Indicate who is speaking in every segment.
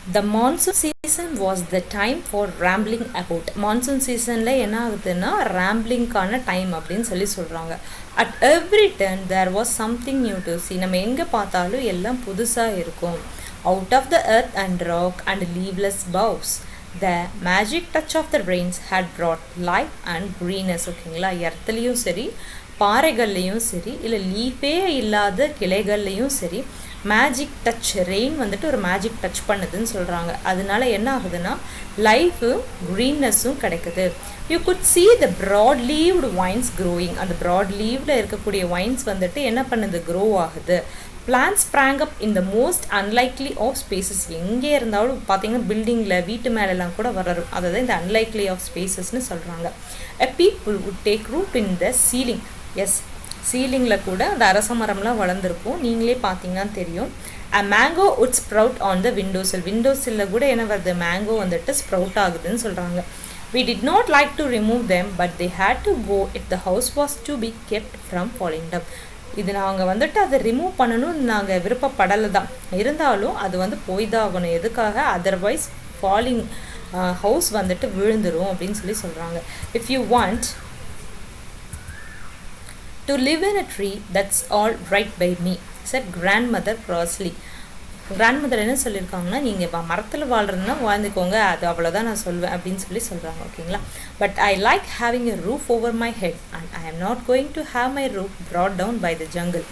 Speaker 1: The monsoon season was the time for rambling about. Monsoon seasonல என்ன ஆகுதுன்னா ramblingக்கான time அப்படின்னு சொல்கிறாங்க. At every turn there was something new to see. நம்ம எங்கே பார்த்தாலும் எல்லாம் புதுசாக இருக்கும். Out of the earth and rock and leafless boughs, the magic touch of the rains had brought life and greenness. ஓகேங்களா, எர்த்துலேயும் சரி பாறைகள்லேயும் சரி இல்லை லீஃபே இல்லாத கிளைகள்லேயும் சரி மேஜிக் டச், ரெயின் வந்துட்டு ஒரு மேஜிக் டச் பண்ணுதுன்னு சொல்கிறாங்க. அதனால என்ன ஆகுதுன்னா லைஃபும் க்ரீன்னஸும் கிடைக்குது. You could see the broad leaved vines growing. அந்த ப்ராட் லீவ்ல இருக்கக்கூடிய வைன்ஸ் வந்துட்டு என்ன பண்ணுது, க்ரோ ஆகுது. Plants sprang up in the most unlikely of spaces. எங்கே இருந்தாலும் பார்த்தீங்கன்னா பில்டிங்கில் வீட்டு மேலெல்லாம் கூட வளரும். அதாவது இந்த unlikely of spacesன்னு சொல்கிறாங்க. A people would take root in the ceiling. Yes, சீலிங்கில் கூட அந்த அரச மரம்லாம் வளர்ந்துருக்கும், நீங்களே பார்த்தீங்கன்னா தெரியும். A mango would sprout on the windowsill. விண்டோசில்ல கூட என்ன வருது, மேங்கோ வந்துட்டு ஸ்ப்ரவுட் ஆகுதுன்னு சொல்கிறாங்க. We did not like to remove them, but they had to go if the house was to be kept from falling down. இது நாங்கள் வந்துட்டு அதை ரிமூவ் பண்ணணும்னு நாங்கள் விருப்பப்படலை தான், இருந்தாலும் அது வந்து போய் தான் ஆகணும். எதுக்காக, அதர்வைஸ் ஃபாலிங் ஹவுஸ் வந்துட்டு விழுந்துடும் அப்படின்னு சொல்கிறாங்க. If you want to live in a tree, that's all right by me, said grandmother crossly. Grandmother என்ன சொல்லியிருக்காங்கன்னா, நீங்கள் மரத்தில் வாழ்கிறதுனா வாழ்ந்துக்கோங்க, அது அவ்வளோதான் நான் சொல்வேன் அப்படின்னு சொல்கிறாங்க. ஓகேங்களா, but I like having a roof over my head and I am not going to have my roof brought down by the jungle.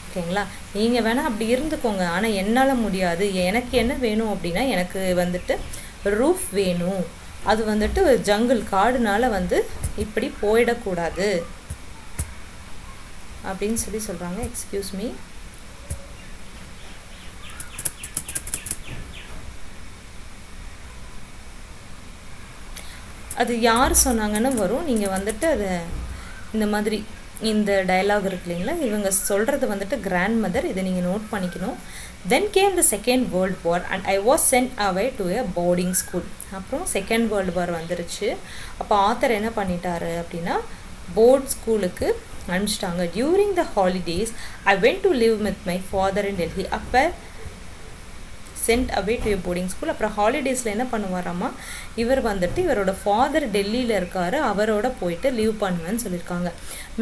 Speaker 1: ஓகேங்களா, நீங்கள் வேணால் அப்படி இருந்துக்கோங்க, ஆனால் என்னால் முடியாது. எனக்கு என்ன வேணும் அப்படின்னா, எனக்கு வந்துட்டு ரூஃப் வேணும், அது வந்துட்டு ஜங்கிள் காடுனால வந்து இப்படி போயிடக்கூடாது அப்படின்னு சொல்கிறாங்க. Excuse me. அது யார் சொன்னாங்கன்னு வரும், நீங்கள் வந்துட்டு அதை இந்த மாதிரி இந்த டயலாக் இருக்கு இல்லைங்களா, இவங்க சொல்கிறது வந்துட்டு கிராண்ட் மதர், இதை நீங்கள் நோட் பண்ணிக்கணும். Then came the second world war and I was sent away to a boarding school. அப்புறம் செகண்ட் வேர்ல்டு வார் வந்துருச்சு. அப்போ ஆத்தர் என்ன பண்ணிட்டாரு அப்படின்னா, போர்ட் ஸ்கூலுக்கு அனுப்பிச்சிட்டாங்க. During the holidays I went to live with my father in Delhi. அப்போ sent away to boarding school. அப்புறம் ஹாலிடேஸில் என்ன பண்ணுவாராமா, இவர் வந்துட்டு இவரோட ஃபாதர் டெல்லியில் இருக்கார், அவரோட போயிட்டு லீவ் பண்ணுவேன்னு சொல்லியிருக்காங்க.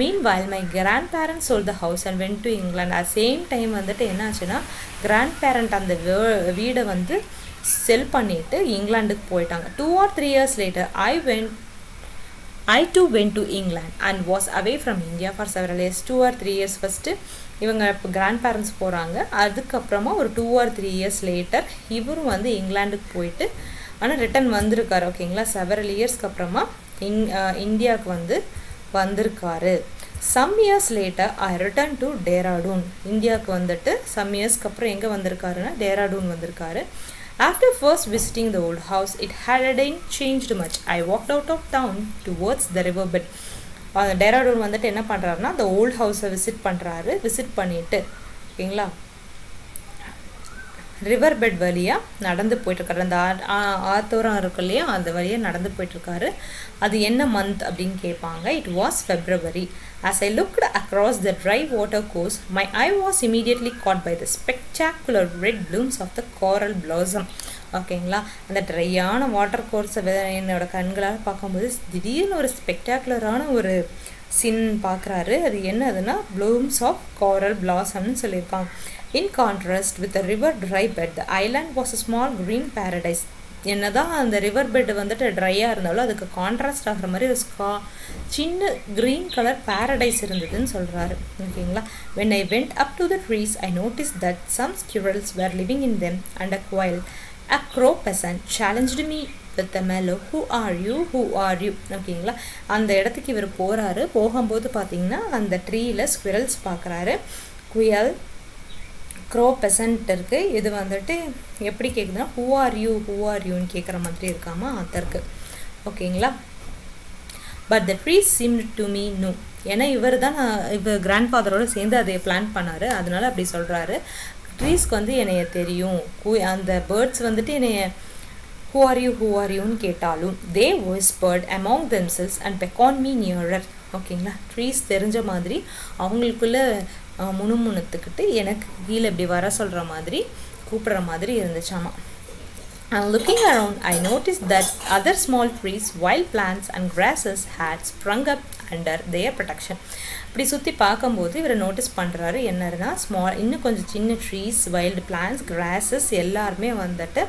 Speaker 1: Meanwhile my grandparents sold the house and went to England. At same time வந்துட்டு என்ன ஆச்சுன்னா, கிராண்ட் பேரண்ட் அந்த வீடை வந்து செல் பண்ணிவிட்டு இங்கிலாந்துக்கு போயிட்டாங்க. 2 or 3 years later I too went to England and was away from India for several years. 2 or 3 years first இவங்க இப்போ கிராண்ட் பேரண்ட்ஸ் போகிறாங்க, அதுக்கப்புறமா ஒரு 2 or 3 years லேட்டர் இவரும் வந்து இங்கிலாந்துக்கு போயிட்டு ஆனால் ரிட்டன் வந்திருக்காரு. ஓகேங்களா, செவரல் இயர்ஸ்க்கு அப்புறமா இந்தியாவுக்கு வந்து வந்திருக்காரு. Some years later I return to Dehradun. இந்தியாவுக்கு வந்துட்டு சம் இயர்ஸ்க்கு அப்புறம் எங்கே வந்திருக்காருன்னா டேராடூன் வந்திருக்காரு. After first visiting the old house, it hadn't changed much. I walked out of town towards the riverbed. Dehradun வந்துட்டு என்ன பண்ணுறாருன்னா, அந்த ஓல்ட் ஹவுஸை விசிட் பண்ணுறாரு. விசிட் பண்ணிவிட்டு ஓகேங்களா ரிவர் பெட் வழியாக நடந்து போயிட்டுருக்காரு. அந்த ஆத்தோரம் இருக்கு இல்லையா, அந்த வழியாக நடந்து போயிட்டுருக்காரு. அது என்ன மந்த் அப்படின்னு கேட்பாங்க. It was February. As I looked across the dry water course, my eye was immediately caught by the spectacular red blooms of the coral blossom. ஓகேங்களா, அந்த ட்ரையான வாட்டர் கோர்ஸை என்னோட கண்களால் பார்க்கும்போது திடீர்னு ஒரு ஸ்பெக்டாகுலரான ஒரு சீன் பார்க்குறாரு. அது என்னதுன்னா ப்ளூம்ஸ் ஆஃப் coral blossomனு சொல்லியிருக்காங்க. In contrast with the river dry bed, the island was a small green paradise. என்னதான் அந்த ரிவர் பெட் வந்துட்டு ட்ரையாக இருந்தாலும் அதுக்கு கான்ட்ராஸ்ட் ஆகிற மாதிரி ஒரு சின்ன க்ரீன் கலர் பேரடைஸ் இருந்ததுன்னு சொல்கிறாரு. ஓகேங்களா, when I went up to the trees, I noticed that some squirrels were living in them and a quail, a crow peasant, challenged me with a mellow, who are you, who are you. ஓகேங்களா, அந்த இடத்துக்கு இவர் போகிறாரு. போகும்போது பார்த்தீங்கன்னா அந்த ட்ரீயில் ஸ்குவிரல்ஸ் பார்க்குறாரு, குயல், grow Besant இருக்குது. இது வந்துட்டு எப்படி கேட்குதுன்னா ஹூ ஆர் யூன்னு கேட்குற மாதிரி இருக்காமா ஆத்தருக்கு. ஓகேங்களா, but the trees seemed to me no. ஏன்னா இவர் தான் இவர் கிராண்ட் ஃபாதரோடு சேர்ந்து அதை பிளான் பண்ணார், அதனால அப்படி சொல்கிறாரு. ட்ரீஸ்க்கு வந்து என்னைய தெரியும், அந்த பேர்ட்ஸ் வந்துட்டு என்னைய ஹூ ஆர் யூன்னு கேட்டாலும் தே whispered among themselves and beckoned me nearer. ஓகேங்களா, ட்ரீஸ் தெரிஞ்ச மாதிரி அவங்களுக்குள்ள முணுமுணுத்துக்கிட்டு எனக்கு கீழே இப்படி வர சொல்கிற மாதிரி கூப்பிட்ற மாதிரி இருந்துச்சாமா. And looking around, I noticed that other small trees, wild plants, and grasses had sprung up under their protection. இப்படி சுற்றி பார்க்கும்போது இவரை நோட்டீஸ் பண்ணுறாரு என்னன்னா இன்னும் கொஞ்சம் சின்ன ட்ரீஸ், வைல்டு பிளான்ஸ், கிராஸஸ் எல்லாருமே வந்துட்டு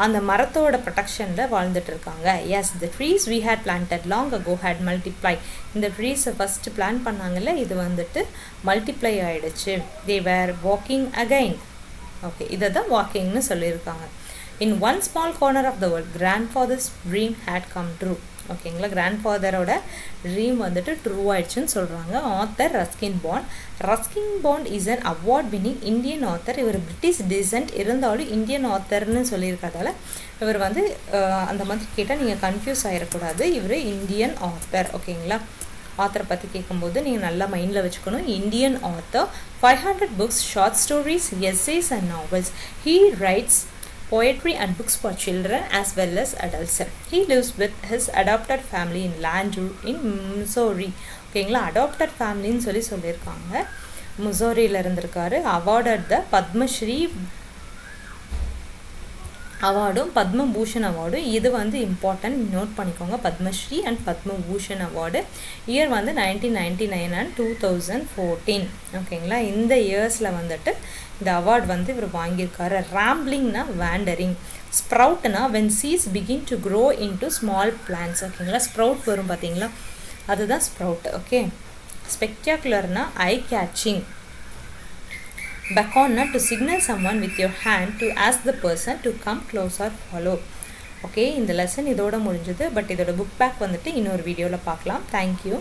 Speaker 1: அந்த மரத்தோட ப்ரொடெக்ஷனில் வாழ்ந்துட்டு இருக்காங்க. Yes, the trees we had planted long ago had multiply. இந்த ட்ரீஸை ஃபஸ்ட்டு பிளான் பண்ணாங்கல்ல, இது வந்துட்டு மல்டிப்ளை ஆகிடுச்சு. They were walking again. Okay, இதை தான் வாக்கிங்னு சொல்லியிருக்காங்க. In one small corner of the world, grandfather's dream had come true. ஓகேங்களா, கிராண்ட்ஃபாதரோட ட்ரீம் வந்துட்டு ட்ரூ ஆயிடுச்சுன்னு சொல்கிறாங்க. Author Ruskin bond. Ruskin bond is an award winning Indian author. இவர் British descent இருந்தாலும் Indian ஆத்தர்னு சொல்லியிருக்கிறதால இவர் வந்து அந்த மாதிரி கேட்டால் நீங்கள் கன்ஃபியூஸ் ஆகிடக்கூடாது. இவர் இந்தியன் ஆத்தர். ஓகேங்களா, ஆத்தரை பற்றி கேட்கும்போது நீங்கள் நல்லா மைண்டில் வச்சுக்கணும். Indian author, 500 books, short stories, essays and novels. He writes poetry and books for children as well as adults. He lives with his adopted family in Landru in Missouri. ஓகேங்களா, adopted ஃபேமிலின்னு சொல்லியிருக்காங்க. மிசோரியில் இருந்திருக்காரு. awarded the Padmashri அவார்டும் Padma Bhushan அவார்டும். இது வந்து important, note பண்ணிக்கோங்க. Padma Shri and Padma Bhushan award. Year வந்து 1999 and 2014. ஓகேங்களா, இந்த இயர்ஸில் வந்துட்டு இந்த அவார்டு வந்து இவர் வாங்கியிருக்காரு. ராம்பிளிங்னா வேண்டரிங், ஸ்ப்ரவுட்னா வென் சீஸ் begin to grow into small plants. ஓகேங்களா, ஸ்ப்ரவுட் வரும் பார்த்தீங்களா, அதுதான் ஸ்ப்ரவுட். ஓகே, ஸ்பெக்டாகுலர்னா eye catching. beckon to signal someone with your hand to ask the person to come close or follow. Okay, இந்த லெசன் இதோட முடிஞ்சது. பட் இதோட புக் பேக் வந்துட்டு இன்னொரு வீடியோவில் பார்க்கலாம். தேங்க்யூ.